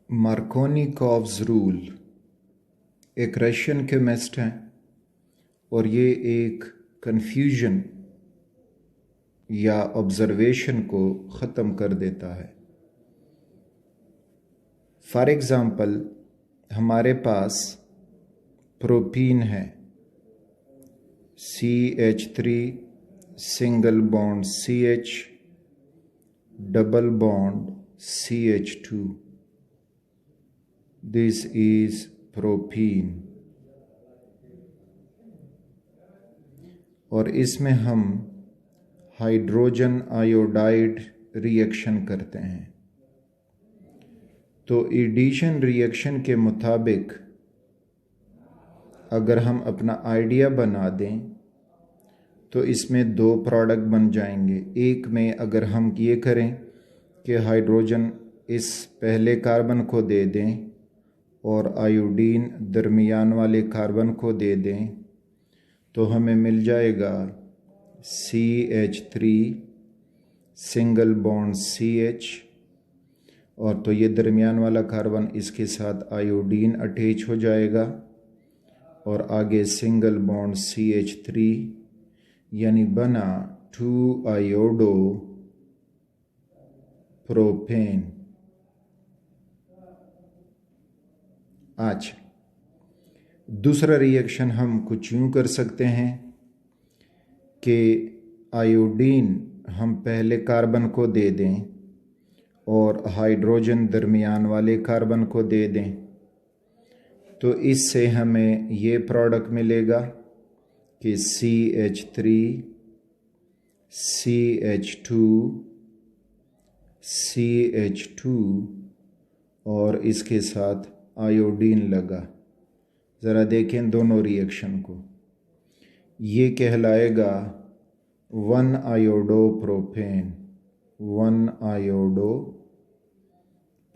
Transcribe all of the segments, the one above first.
Markovnikov's rule एक Russian chemist हैं और ये एक कन्फ्यूजन या ऑब्जर्वेशन को ख़त्म कर देता है। फॉर एग्ज़ाम्पल, हमारे पास प्रोपीन है, CH3 single bond CH double bond CH2। This is propene और इसमें हम हाइड्रोजन आयोडाइड रिएक्शन करते हैं। तो एडिशन रिएक्शन के मुताबिक अगर हम अपना आइडिया बना दें तो इसमें दो प्रोडक्ट बन जाएंगे। एक में अगर हम ये करें कि हाइड्रोजन इस पहले कार्बन को दे दें और आयोडीन दरमियान वाले कार्बन को दे दें तो हमें मिल जाएगा CH3 सिंगल बॉन्ड CH, और तो ये दरमियान वाला कार्बन इसके साथ आयोडीन अटैच हो जाएगा और आगे सिंगल बॉन्ड CH3 यानी बना 2 आयोडो प्रोपेन। अच्छा, दूसरा रिएक्शन हम कुछ यूँ कर सकते हैं कि आयोडीन हम पहले कार्बन को दे दें और हाइड्रोजन दरमियान वाले कार्बन को दे दें, तो इससे हमें ये प्रोडक्ट मिलेगा कि CH3 CH2 CH2 और इसके साथ आयोडीन लगा। ज़रा देखें दोनों रिएक्शन को, ये कहलाएगा 1 आयोडो प्रोपेन 1 आयोडो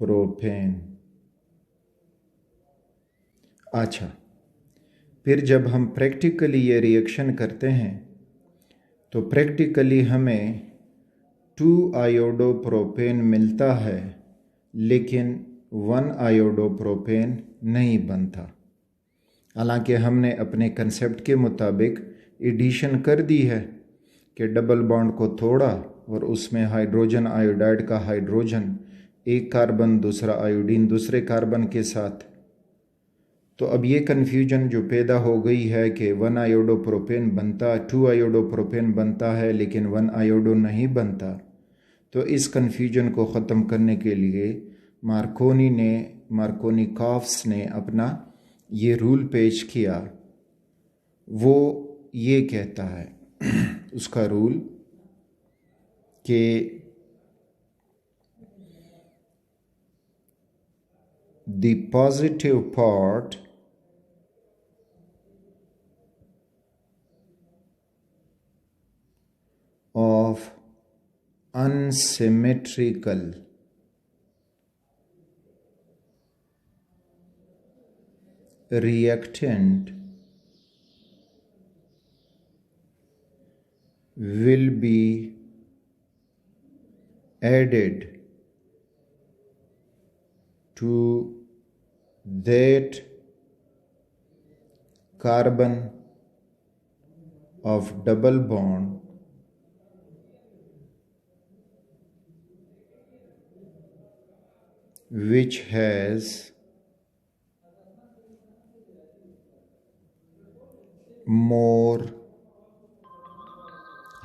प्रोपेन। अच्छा, फिर जब हम प्रैक्टिकली ये रिएक्शन करते हैं तो प्रैक्टिकली हमें 2 आयोडो प्रोपेन मिलता है, लेकिन 1 आयोडो प्रोपेन नहीं बनता। हालांकि हमने अपने कंसेप्ट के मुताबिक एडिशन कर दी है कि डबल बॉन्ड को तोड़ा और उसमें हाइड्रोजन आयोडाइड का हाइड्रोजन एक कार्बन दूसरा आयोडीन दूसरे कार्बन के साथ। तो अब ये कन्फ्यूजन जो पैदा हो गई है कि 1 आयोडो प्रोपेन बनता 2 आयोडो प्रोपेन बनता है लेकिन 1 आयोडो नहीं बनता, तो इस कन्फ्यूजन को ख़त्म करने के लिए मार्कोनिकॉव्स ने अपना ये रूल पेश किया। वो ये कहता है उसका रूल कि the positive part of unsymmetrical reactant will be added to that carbon of double bond which has more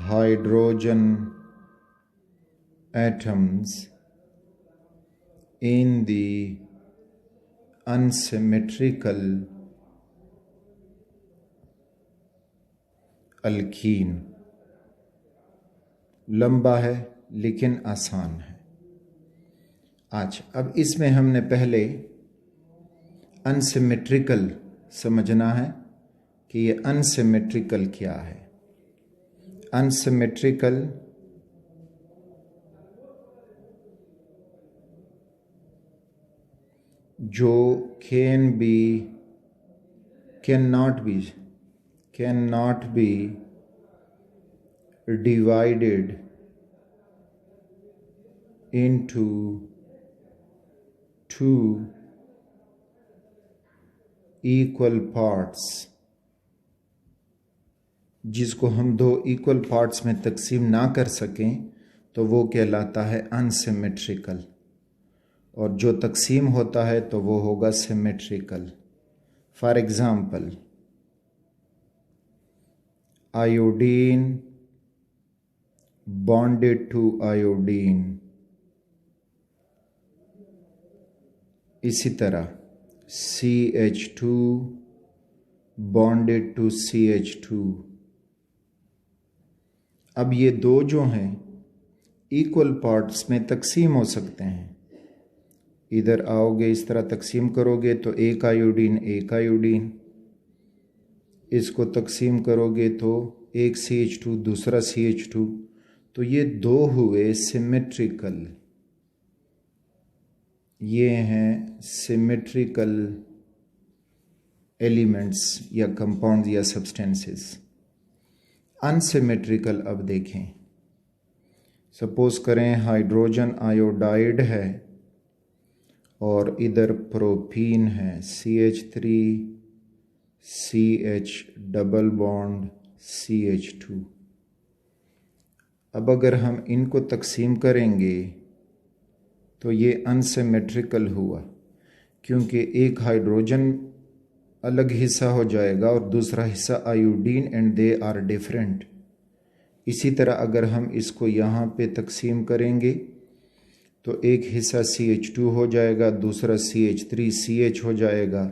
hydrogen atoms in the unsymmetrical alkyne. लंबा है लेकिन आसान है। अच्छा, अब इसमें हमने पहले अनसिमेट्रिकल समझना है कि ये अनसिमेट्रिकल क्या है। अनसिमेट्रिकल जो cannot be divided into 2 equal parts, जिसको हम दो इक्वल पार्ट्स में तकसीम ना कर सकें तो वो कहलाता है अनसिमेट्रिकल, और जो तकसीम होता है तो वो होगा symmetrical. For example, iodine bonded to iodine, इसी तरह CH2 बॉन्डेड टू CH2। अब ये दो जो हैं इक्वल पार्ट्स में तकसीम हो सकते हैं। इधर आओगे, इस तरह तकसीम करोगे तो एक आयोडीन एक आयोडीन, इसको तकसीम करोगे तो एक CH2 दूसरा CH2, तो ये दो हुए सिमेट्रिकल। ये हैं सिमेट्रिकल एलिमेंट्स या कंपाउंड या सब्सटेंसेस। अनसिमेट्रिकल अब देखें, सपोज करें हाइड्रोजन आयोडाइड है और इधर प्रोपीन है, CH3 CH double bond CH2। अब अगर हम इनको तकसीम करेंगे तो ये अनसिमेट्रिकल हुआ, क्योंकि एक हाइड्रोजन अलग हिस्सा हो जाएगा और दूसरा हिस्सा iodine, and they are different. इसी तरह अगर हम इसको यहाँ पे तकसीम करेंगे तो एक हिस्सा CH2 हो जाएगा, दूसरा CH3 CH हो जाएगा,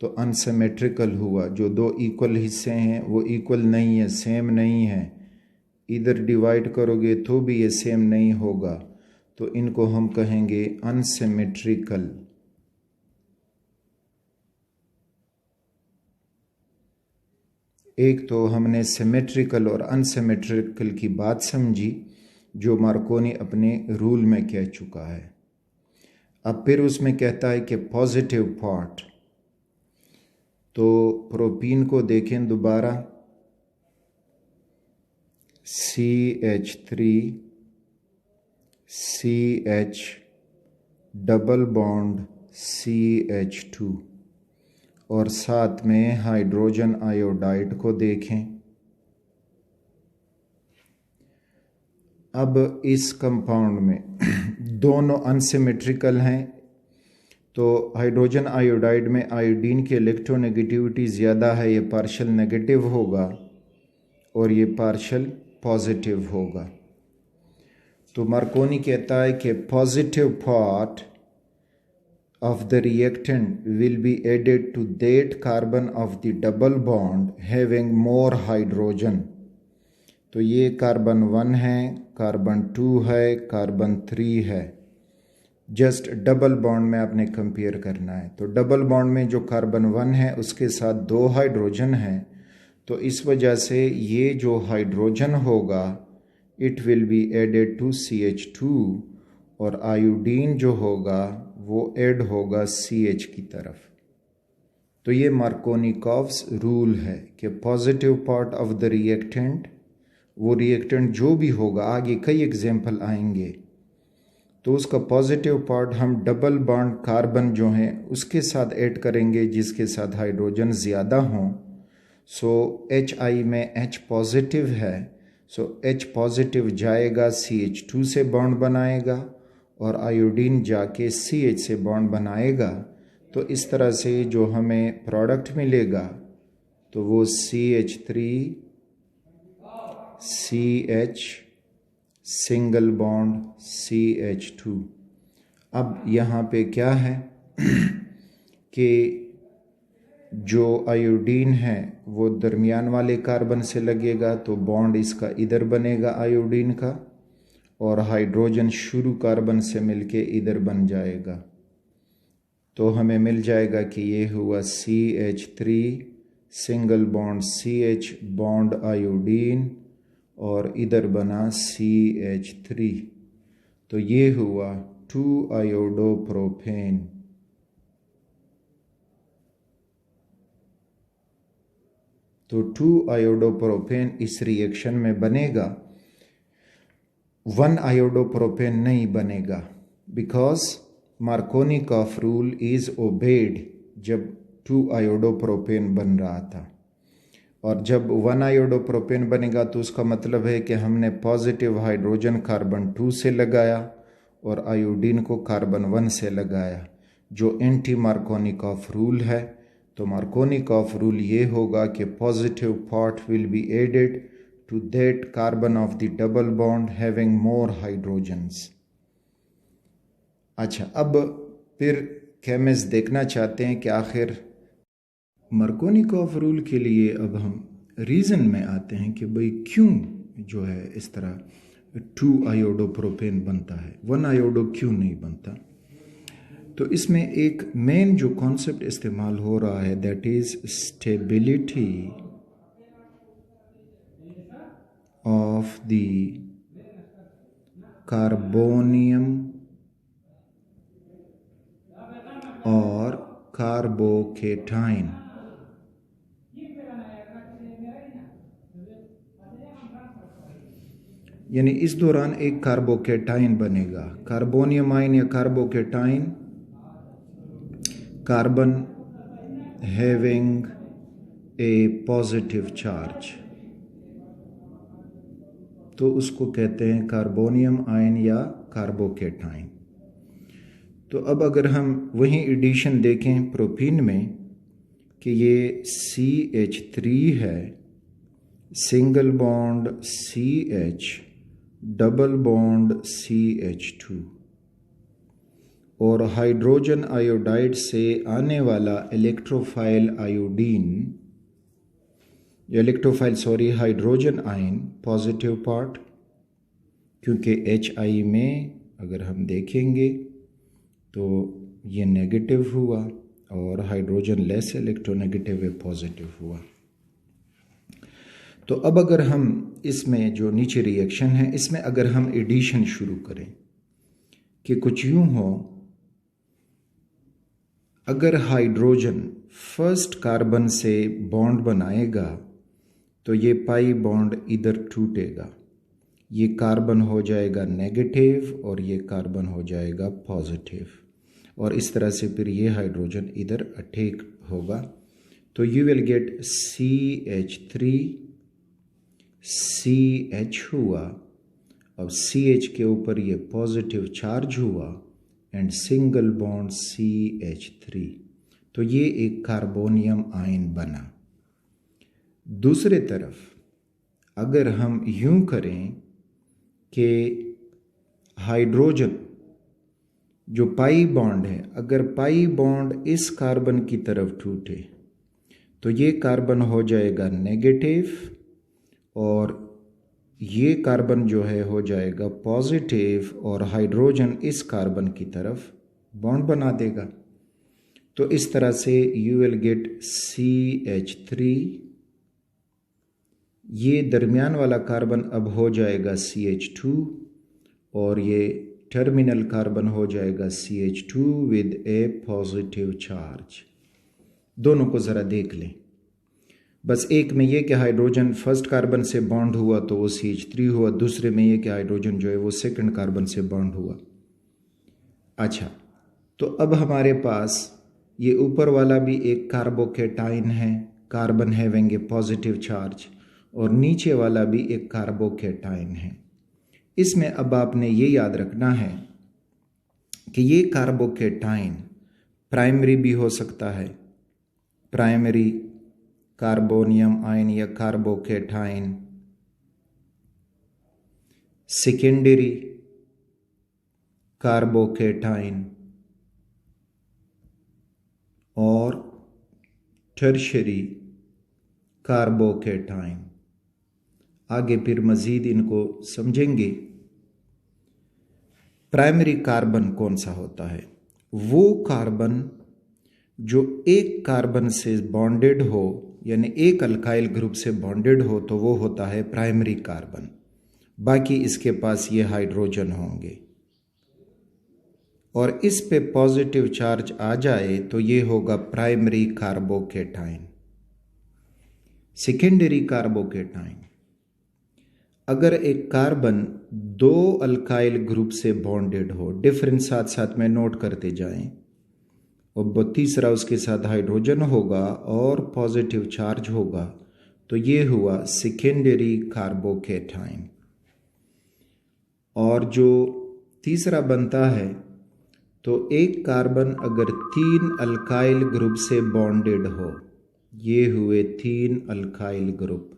तो अनसिमेट्रिकल हुआ। जो दो इक्वल हिस्से हैं वो इक्वल नहीं है, सेम नहीं है। इधर डिवाइड करोगे तो भी ये सेम नहीं होगा, तो इनको हम कहेंगे अनसिमेट्रिकल। एक तो हमने सिमेट्रिकल और अनसिमेट्रिकल की बात समझी, जो मार्कोनी अपने रूल में कह चुका है। अब फिर उसमें कहता है कि पॉजिटिव पार्ट, तो प्रोपीन को देखें दोबारा, CH3 CH double bond CH2, और साथ में हाइड्रोजन आयोडाइड को देखें। अब इस कंपाउंड में दोनों अनसिमेट्रिकल हैं, तो हाइड्रोजन आयोडाइड में आयोडीन की इलेक्ट्रोनेगेटिविटी ज़्यादा है, ये पार्शल नेगेटिव होगा और ये पार्शल पॉजिटिव होगा। तो मार्कोनी कहता है कि positive part of the reactant will be added to that carbon of the double bond having more hydrogen। तो ये कार्बन 1 है, कार्बन 2 है, कार्बन 3 है। जस्ट डबल बॉन्ड में आपने कंपेयर करना है। तो डबल बॉन्ड में जो कार्बन 1 है उसके साथ 2 हाइड्रोजन है, तो इस वजह से ये जो हाइड्रोजन होगा it will be added to CH2, और आयोडीन जो होगा वो ऐड होगा CH की तरफ। तो ये मार्कोनिकॉव्स रूल है कि positive part of the reactant, वो रिएक्टेंट जो भी होगा, आगे कई एग्जाम्पल आएंगे, तो उसका पॉजिटिव पार्ट हम डबल बॉन्ड कार्बन जो हैं उसके साथ ऐड करेंगे जिसके साथ हाइड्रोजन ज़्यादा हों। सो HI में H पॉजिटिव है, सो H पॉजिटिव जाएगा CH2 से बॉन्ड बनाएगा और आयोडीन जाके CH से बॉन्ड बनाएगा। तो इस तरह से जो हमें प्रोडक्ट मिलेगा तो वो CH3 CH single bond CH2। अब यहाँ पे क्या है कि जो आयोडीन है वो दरमियान वाले कार्बन से लगेगा, तो बॉन्ड इसका इधर बनेगा आयोडीन का, और हाइड्रोजन शुरू कार्बन से मिलके इधर बन जाएगा। तो हमें मिल जाएगा कि ये हुआ CH3 single bond CH bond iodine, और इधर बना CH3। तो ये हुआ 2 आयोडोप्रोपेन। तो 2 आयोडोप्रोपेन इस रिएक्शन में बनेगा, 1 आयोडोप्रोपेन नहीं बनेगा, because Markovnikov rule is obeyed जब 2-आयोडोप्रोपेन बन रहा था, और जब 1-आयोडोप्रोपेन बनेगा तो उसका मतलब है कि हमने पॉजिटिव हाइड्रोजन कार्बन 2 से लगाया और आयोडीन को कार्बन 1 से लगाया, जो एंटी मार्कोनिकॉफ रूल है। तो मार्कोनिकॉफ रूल ये होगा कि positive part will be added to that carbon of the double bond having more hydrogens. अच्छा, अब फिर केमिस्ट देखना चाहते हैं कि आखिर मार्कोनिकॉफ रूल के लिए अब हम रीज़न में आते हैं कि भाई क्यों जो है इस तरह 2-आयोडोप्रोपेन बनता है, 1-आयोडो क्यों नहीं बनता। तो इसमें एक मेन जो कॉन्सेप्ट इस्तेमाल हो रहा है that is stability of the carbonium और कार्बोकेटाइन। यानी इस दौरान एक कार्बोकेटाइन बनेगा, कार्बोनियम आयन या carbocation, carbon having a positive charge, तो उसको कहते हैं कार्बोनियम आयन या कार्बोकेटाइन। तो अब अगर हम वही एडिशन देखें प्रोपीन में कि ये CH3 है, single bond CH, double bond CH2, और हाइड्रोजन आयोडाइड से आने वाला electrophile iodine, hydrogen ion positive part, क्योंकि HI में अगर हम देखेंगे तो ये नेगेटिव हुआ और हाइड्रोजन लेस इलेक्ट्रोनेगेटिव है, पॉजिटिव हुआ। तो अब अगर हम इसमें जो नीचे रिएक्शन है इसमें अगर हम एडिशन शुरू करें कि कुछ यूं हो, अगर हाइड्रोजन फर्स्ट कार्बन से बॉन्ड बनाएगा तो ये पाई बॉन्ड इधर टूटेगा, ये कार्बन हो जाएगा नेगेटिव और ये कार्बन हो जाएगा पॉजिटिव, और इस तरह से फिर ये हाइड्रोजन इधर अटैक होगा। तो you will get CH3 CH हुआ, अब CH के ऊपर ये पॉजिटिव चार्ज हुआ एंड सिंगल बॉन्ड CH3, तो ये एक कार्बोनियम आयन बना। दूसरे तरफ अगर हम यूं करें कि हाइड्रोजन जो पाई बॉन्ड है, अगर पाई बॉन्ड इस कार्बन की तरफ टूटे तो ये कार्बन हो जाएगा नेगेटिव और ये कार्बन जो है हो जाएगा पॉजिटिव, और हाइड्रोजन इस कार्बन की तरफ बॉन्ड बना देगा। तो इस तरह से यू विल गेट CH3, ये दरमियान वाला कार्बन अब हो जाएगा CH2 और ये टर्मिनल कार्बन हो जाएगा CH2 with A positive charge. दोनों को ज़रा देख लें, बस एक में ये कि हाइड्रोजन फर्स्ट कार्बन से बॉन्ड हुआ तो वो CH3 हुआ, दूसरे में ये कि हाइड्रोजन जो है वो सेकंड कार्बन से बॉन्ड हुआ। अच्छा, तो अब हमारे पास ये ऊपर वाला भी एक कार्बोकेटाइन है, carbon having a positive charge, और नीचे वाला भी एक कार्बोकेटाइन है। इसमें अब आपने ये याद रखना है कि ये कार्बोकेटाइन प्राइमरी भी हो सकता है, प्राइमरी कार्बोनियम आयन या कार्बोकेटाइन, सेकेंडरी कार्बोकेटाइन, और टर्शरी कार्बोकेटाइन। आगे फिर मज़ीद इनको समझेंगे। प्राइमरी कार्बन कौन सा होता है? वो कार्बन जो एक कार्बन से बॉन्डेड हो, यानी एक अल्काइल ग्रुप से बॉन्डेड हो, तो वो होता है प्राइमरी कार्बन। बाकी इसके पास ये हाइड्रोजन होंगे और इस पे पॉजिटिव चार्ज आ जाए तो ये होगा प्राइमरी कार्बोकेटाइन। सेकेंडरी कार्बोकेटाइन, अगर एक कार्बन दो अल्काइल ग्रुप से बॉन्डेड हो, डिफरेंट साथ साथ में नोट करते जाएं, और वो तीसरा उसके साथ हाइड्रोजन होगा और पॉजिटिव चार्ज होगा, तो ये हुआ सेकेंडरी कार्बोकेटाइन। और जो तीसरा बनता है, तो एक कार्बन अगर 3 अल्काइल ग्रुप से बॉन्डेड हो, ये हुए 3 अल्काइल ग्रुप,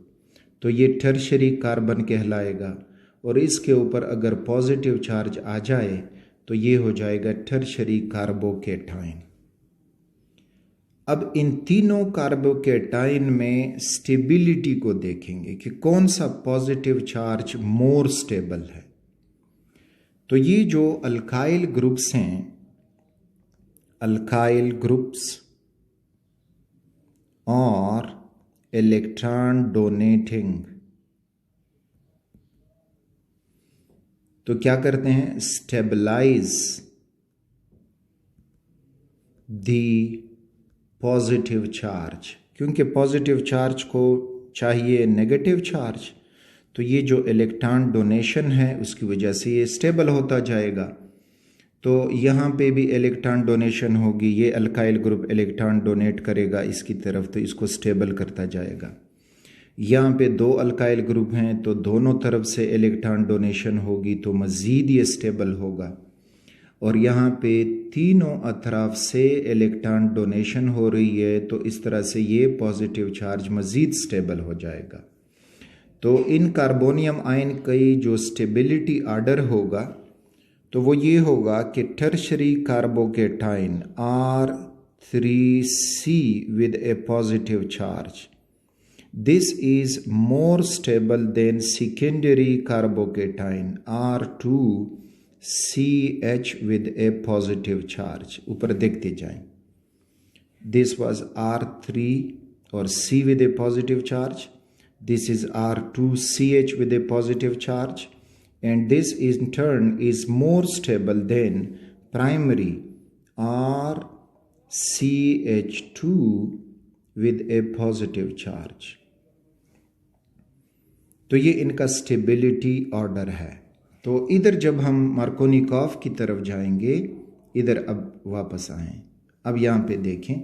तो ये टर्शरी कार्बन कहलाएगा। और इसके ऊपर अगर पॉजिटिव चार्ज आ जाए तो ये हो जाएगा टर्शरी कार्बोकेटाइन। अब इन तीनों कार्बोकेटाइन में स्टेबिलिटी को देखेंगे कि कौन सा पॉजिटिव चार्ज मोर स्टेबल है। तो ये जो अल्काइल ग्रुप्स हैं, अल्काइल ग्रुप्स और इलेक्ट्रॉन डोनेटिंग, तो क्या करते हैं, स्टेबलाइज द पॉजिटिव चार्ज, क्योंकि पॉजिटिव चार्ज को चाहिए नेगेटिव चार्ज, तो ये जो इलेक्ट्रॉन डोनेशन है उसकी वजह से ये स्टेबल होता जाएगा। तो यहाँ पे भी इलेक्ट्रॉन डोनेशन होगी, ये अल्काइल ग्रुप इलेक्ट्रॉन डोनेट करेगा इसकी तरफ, तो इसको स्टेबल करता जाएगा। यहाँ पे 2 अल्काइल ग्रुप हैं तो दोनों तरफ से इलेक्ट्रॉन डोनेशन होगी, तो मज़ीद ये स्टेबल होगा। और यहाँ पे तीनों अतराफ से इलेक्ट्रॉन डोनेशन हो रही है, तो इस तरह से ये पॉजिटिव चार्ज मज़ीद स्टेबल हो जाएगा। तो इन कार्बोनियम आयन की जो स्टेबिलिटी आर्डर होगा, तो वो ये होगा कि tertiary carbocation R3C with a positive charge, this is more stable than secondary carbocation R2CH with a positive charge। ऊपर देखते जाएं, this was R3 or C with a positive charge, this is R2CH with a positive charge, and this in turn is more stable than primary RCH2 with a positive charge। तो ये इनका stability order है। तो इधर जब हम Markovnikov की तरफ जाएंगे, इधर अब वापस आएं, अब यहाँ पे देखें,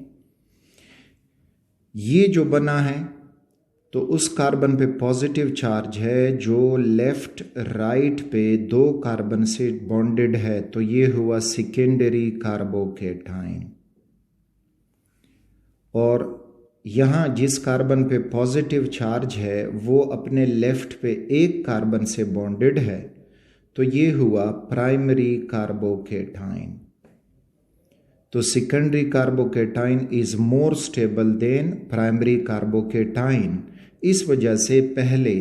ये जो बना है तो उस कार्बन पे पॉजिटिव चार्ज है, जो लेफ्ट राइट पे 2 कार्बन से बॉन्डेड है, तो ये हुआ सेकेंडरी कार्बोकेटाइन। और यहाँ जिस कार्बन पे पॉजिटिव चार्ज है वो अपने लेफ्ट पे 1 कार्बन से बॉन्डेड है, तो ये हुआ प्राइमरी कार्बोकेटाइन। तो secondary carbocation is more stable then primary carbocation. इस वजह से पहले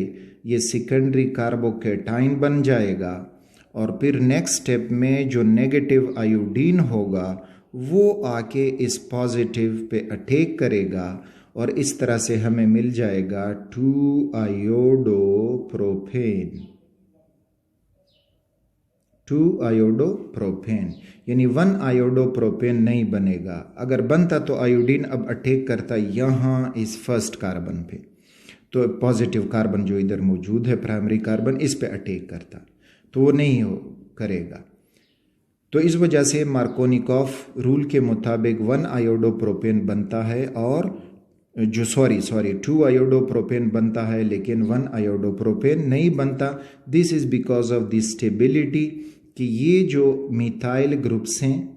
ये सेकेंडरी कार्बोकेटाइन बन जाएगा और फिर नेक्स्ट स्टेप में जो नेगेटिव आयोडीन होगा वो आके इस पॉजिटिव पे अटैक करेगा और इस तरह से हमें मिल जाएगा 2-आयोडोप्रोपेन, यानी 1-आयोडोप्रोपेन नहीं बनेगा। अगर बनता तो आयोडीन अब अटैक करता यहाँ इस फर्स्ट कार्बन पे, तो पॉजिटिव कार्बन जो इधर मौजूद है प्राइमरी कार्बन, इस पे अटैक करता, तो वो नहीं करेगा। तो इस वजह से मार्कोनिकॉफ रूल के मुताबिक 1-आयोडोप्रोपेन बनता है और जो 2-आयोडोप्रोपेन बनता है, लेकिन 1-आयोडोप्रोपेन नहीं बनता। This is because of the stability, कि ये जो मिथाइल ग्रुप्स हैं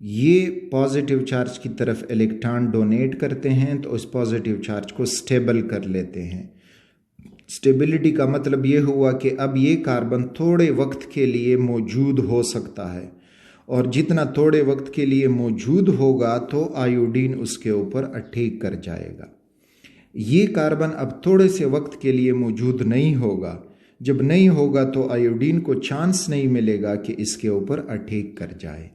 ये पॉजिटिव चार्ज की तरफ इलेक्ट्रॉन डोनेट करते हैं, तो उस पॉजिटिव चार्ज को स्टेबल कर लेते हैं। स्टेबिलिटी का मतलब ये हुआ कि अब ये कार्बन थोड़े वक्त के लिए मौजूद हो सकता है, और जितना थोड़े वक्त के लिए मौजूद होगा तो आयोडीन उसके ऊपर अटैक कर जाएगा। ये कार्बन अब थोड़े से वक्त के लिए मौजूद नहीं होगा, जब नहीं होगा तो आयोडीन को चांस नहीं मिलेगा कि इसके ऊपर अटैक कर जाए।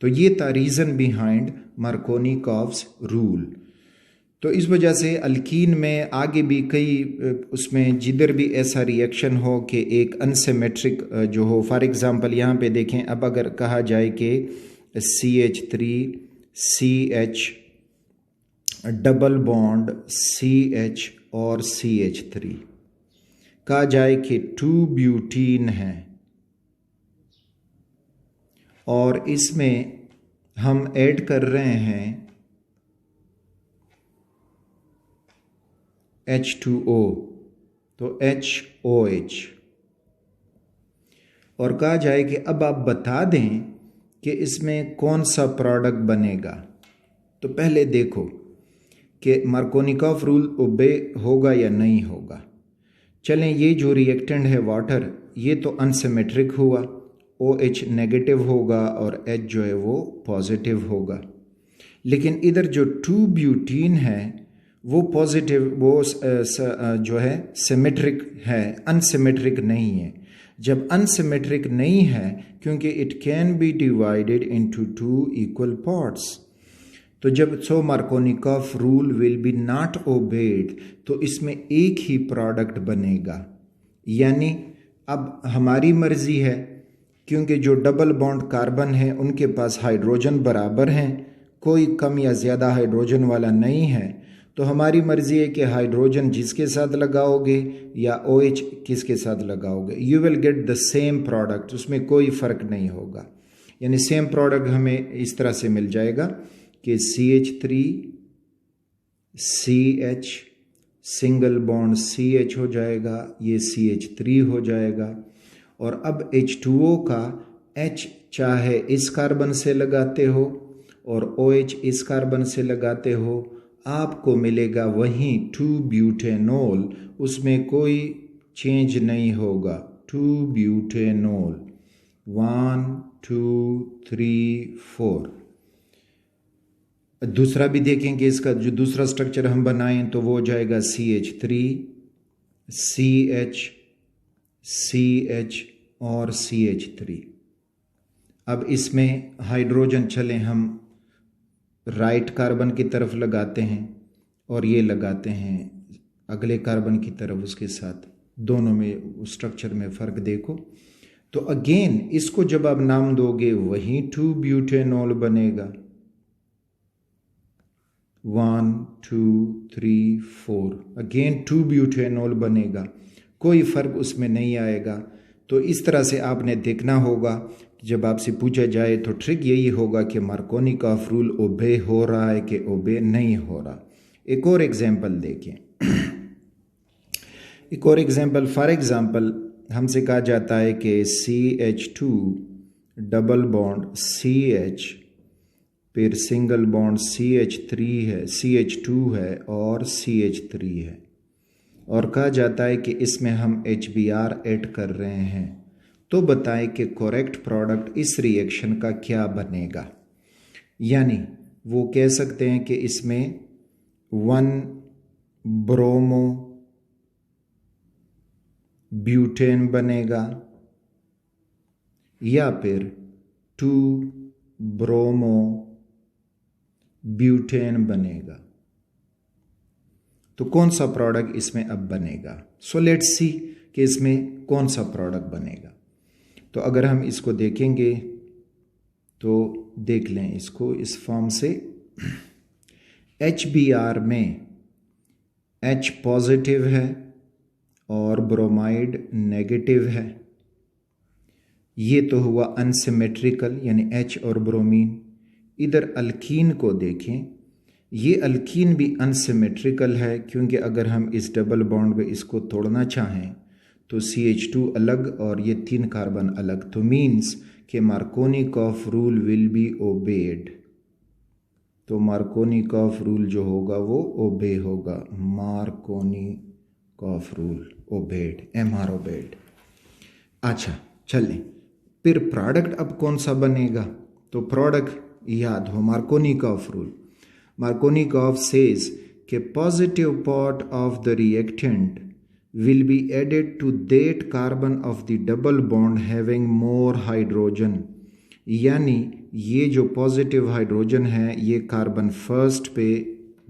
तो ये था रीज़न बिहाइंड मार्कोनिकॉफ्स रूल। तो इस वजह से अल्कीन में आगे भी कई उसमें जिधर भी ऐसा रिएक्शन हो कि एक अनसिमेट्रिक जो हो, फॉर एग्जांपल यहाँ पे देखें, अब अगर कहा जाए कि CH3CH डबल बॉन्ड CH और CH3, कहा जाए कि 2 ब्यूटीन है और इसमें हम ऐड कर रहे हैं H2O, तो HOH। और कहा जाए कि अब आप बता दें कि इसमें कौन सा प्रोडक्ट बनेगा। तो पहले देखो कि मार्कोनिकॉफ रूल ओबे होगा या नहीं होगा। चलें, ये जो रिएक्टेंट है वाटर, ये तो अनसिमेट्रिक हुआ, OH नेगेटिव होगा और H जो है वो पॉजिटिव होगा। लेकिन इधर जो 2 ब्यूटीन है वो पॉजिटिव, वो जो है सिमेट्रिक है, अनसिमेट्रिक नहीं है। जब अनसिमेट्रिक नहीं है, क्योंकि it can be divided into 2 equal parts, तो जब Markovnikov rule will be not obeyed, तो इसमें एक ही प्रोडक्ट बनेगा। यानी अब हमारी मर्जी है, क्योंकि जो डबल बॉन्ड कार्बन है उनके पास हाइड्रोजन बराबर हैं, कोई कम या ज़्यादा हाइड्रोजन वाला नहीं है, तो हमारी मर्जी है कि हाइड्रोजन जिसके साथ लगाओगे या OH किसके साथ लगाओगे, you will get the same product, उसमें कोई फ़र्क नहीं होगा। यानी सेम प्रोडक्ट हमें इस तरह से मिल जाएगा कि CH3 CH single bond CH हो जाएगा, ये CH3 हो जाएगा। और अब H2O का H चाहे इस कार्बन से लगाते हो और OH इस कार्बन से लगाते हो, आपको मिलेगा वहीं 2 ब्यूटेनॉल, उसमें कोई चेंज नहीं होगा। 2 ब्यूटेनॉल 1 2 3 4। दूसरा भी देखेंगे, इसका जो दूसरा स्ट्रक्चर हम बनाएं तो वो हो जाएगा CH3 CH CH और CH3। अब इसमें हाइड्रोजन चलें हम राइट कार्बन की तरफ लगाते हैं और ये लगाते हैं अगले कार्बन की तरफ उसके साथ, दोनों में स्ट्रक्चर में फ़र्क देखो। तो अगेन इसको जब आप नाम दोगे वही 2 ब्यूटेनॉल बनेगा। 1 2 3 4, अगेन 2 ब्यूटेनॉल बनेगा, कोई फ़र्क उसमें नहीं आएगा। तो इस तरह से आपने देखना होगा, जब आपसे पूछा जाए तो ट्रिक यही होगा कि मार्कोनिकॉफ रूल ओबे हो रहा है कि ओबे नहीं हो रहा। एक और एग्जांपल देखें। एक और एग्जांपल, फॉर एग्जांपल हमसे कहा जाता है कि CH2 डबल बॉन्ड CH, फिर सिंगल बॉन्ड CH3 है, CH2 है और CH3 है, और कहा जाता है कि इसमें हम HBr ऐड कर रहे हैं। तो बताएं कि करेक्ट प्रोडक्ट इस रिएक्शन का क्या बनेगा। यानी वो कह सकते हैं कि इसमें 1 ब्रोमो ब्यूटेन बनेगा या फिर 2 ब्रोमो ब्यूटेन बनेगा। तो कौन सा प्रोडक्ट इसमें अब बनेगा। सो लेट्स सी कि इसमें कौन सा प्रोडक्ट बनेगा। तो अगर हम इसको देखेंगे तो देख लें इसको इस फॉर्म से। HBr में H पॉजिटिव है और ब्रोमाइड नेगेटिव है। ये तो हुआ अनसिमेट्रिकल, यानी H और ब्रोमीन। इधर अल्कीन को देखें, ये अल्कीन भी अनसिमेट्रिकल है, क्योंकि अगर हम इस डबल बॉन्ड में इसको तोड़ना चाहें तो CH2 अलग और ये 3 कार्बन अलग, तो मीन्स कि Markovnikov rule will be obeyed. तो मार्कोनिकॉफ रूल जो होगा वो ओबे होगा, Markovnikov rule obeyed, MR obeyed. अच्छा चलें, फिर प्रोडक्ट अब कौन सा बनेगा। तो प्रोडक्ट याद हो मार्कोनिकॉफ रूल। मार्कोनिकॉफ सेज कि positive part of the reactant will be added to that carbon of the double bond having more hydrogen। यानी ये जो पॉजिटिव हाइड्रोजन है ये कार्बन फर्स्ट पे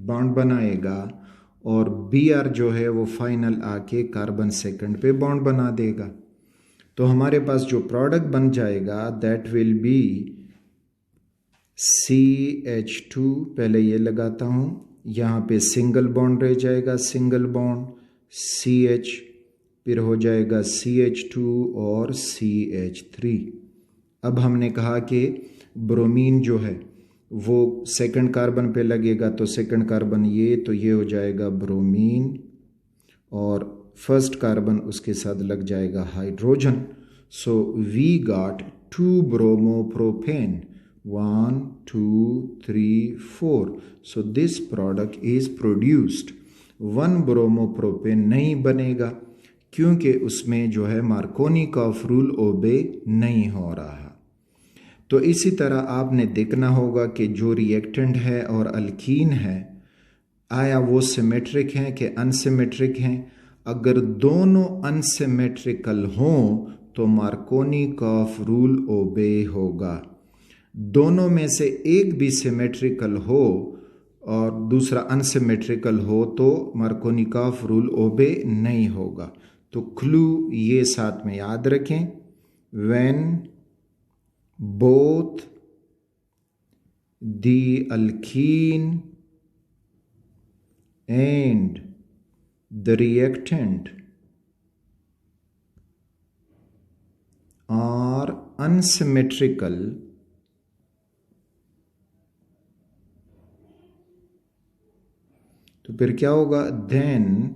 बॉन्ड बनाएगा और Br जो है वो फाइनल आके कार्बन सेकंड पे बॉन्ड बना देगा। तो हमारे पास जो प्रोडक्ट बन जाएगा दैट विल बी CH2, पहले ये लगाता हूँ, यहाँ पे सिंगल बॉन्ड रह जाएगा, सिंगल बॉन्ड CH फिर हो जाएगा CH2 और CH3। अब हमने कहा कि ब्रोमीन जो है वो सेकंड कार्बन पे लगेगा, तो सेकंड कार्बन ये, तो ये हो जाएगा ब्रोमीन, और फर्स्ट कार्बन उसके साथ लग जाएगा hydrogen. So we got 2 bromopropane, 1 2 3 4। So this product is produced. 1 bromopropane नहीं बनेगा क्योंकि उसमें जो है मार्कोनिकॉफ रूल ओबे नहीं हो रहा। तो इसी तरह आपने देखना होगा कि जो रिएक्टेंट है और अल्कीन है, आया वो सिमेट्रिक हैं कि अनसिमेट्रिक हैं। अगर दोनों अनसिमेट्रिकल हों तो मार्कोनिकॉफ रूल ओबे होगा। दोनों में से एक भी सिमेट्रिकल हो और दूसरा अनसिमेट्रिकल हो तो मार्कोनिकॉफ रूल ओबे नहीं होगा। तो क्लू ये साथ में याद रखें, when both the alkene and the reactant are unsymmetrical, तो फिर क्या होगा, then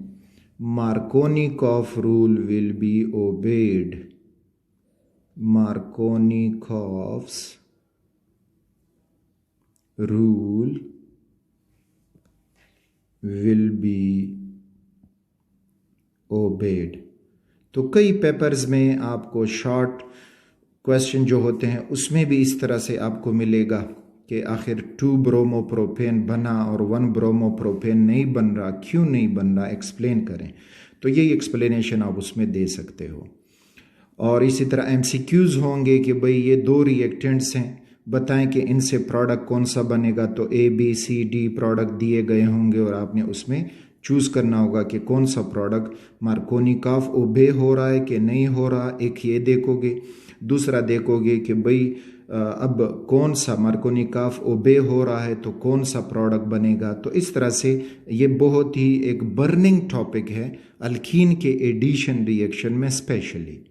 Markovnikov rule will be obeyed. Markovnikov's rule will be obeyed। तो कई पेपर्स में आपको शॉर्ट क्वेश्चन जो होते हैं उसमें भी इस तरह से आपको मिलेगा कि आखिर 2 bromopropane बना और 1 bromopropane नहीं बन रहा, क्यों नहीं बन रहा, एक्सप्लेन करें। तो यही एक्सप्लेनेशन आप उसमें दे सकते हो। और इसी तरह MCQs होंगे कि भाई ये 2 रिएक्टेंट्स हैं, बताएं कि इनसे प्रोडक्ट कौन सा बनेगा। तो ABCD प्रोडक्ट दिए गए होंगे और आपने उसमें चूज़ करना होगा कि कौन सा प्रोडक्ट मार्कोनिकॉफ ओबे हो रहा है कि नहीं हो रहा। एक ये देखोगे, दूसरा देखोगे कि भाई अब कौन सा मार्कोनिकॉफ ओबे हो रहा है तो कौन सा प्रोडक्ट बनेगा। तो इस तरह से ये बहुत ही एक बर्निंग टॉपिक है अल्कीन के एडिशन रिएक्शन में स्पेशली।